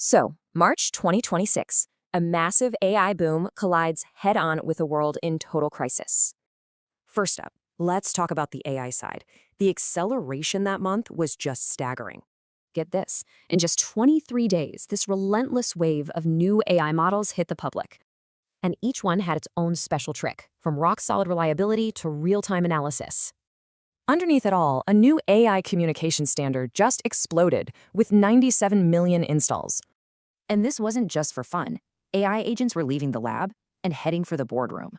So, March 2026, a massive AI boom collides head-on with a world in total crisis. First up, let's talk about the AI side. The acceleration that month was just staggering. Get this, in just 23 days, this relentless wave of new AI models hit the public. And each one had its own special trick, from rock-solid reliability to real-time analysis. Underneath it all, a new AI communication standard just exploded with 97 million installs. And this wasn't just for fun. AI agents were leaving the lab and heading for the boardroom.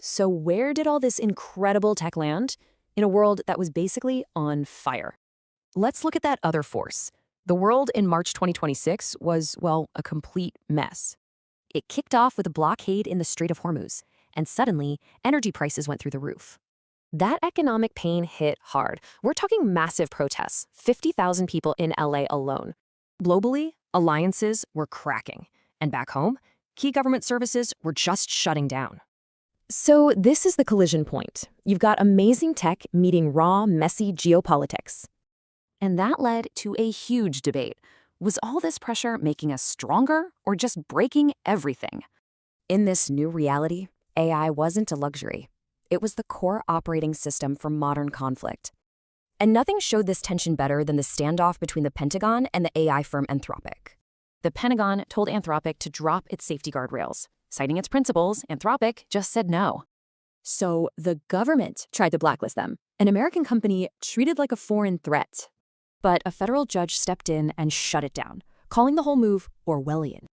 So where did all this incredible tech land? In a world that was basically on fire. Let's look at that other force. The world in March 2026 was, well, a complete mess. It kicked off with a blockade in the Strait of Hormuz, and suddenly, energy prices went through the roof. That economic pain hit hard. We're talking massive protests, 50,000 people in LA alone. Globally, alliances were cracking. And back home, key government services were just shutting down. So this is the collision point. You've got amazing tech meeting raw, messy geopolitics. And that led to a huge debate. Was all this pressure making us stronger or just breaking everything? In this new reality, AI wasn't a luxury. It was the core operating system for modern conflict. And nothing showed this tension better than the standoff between the Pentagon and the AI firm Anthropic. The Pentagon told Anthropic to drop its safety guardrails. Citing its principles, Anthropic just said no. So the government tried to blacklist them, an American company treated like a foreign threat. But a federal judge stepped in and shut it down, calling the whole move Orwellian.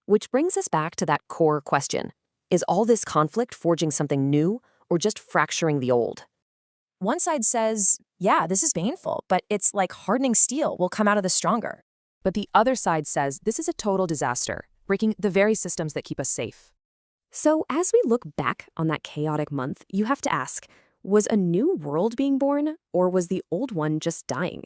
Which brings us back to that core question. Is all this conflict forging something new or just fracturing the old? One side says, yeah, this is painful, but it's like hardening steel will come out of this stronger. But the other side says this is a total disaster, breaking the very systems that keep us safe. So as we look back on that chaotic month, you have to ask, was a new world being born, or was the old one just dying?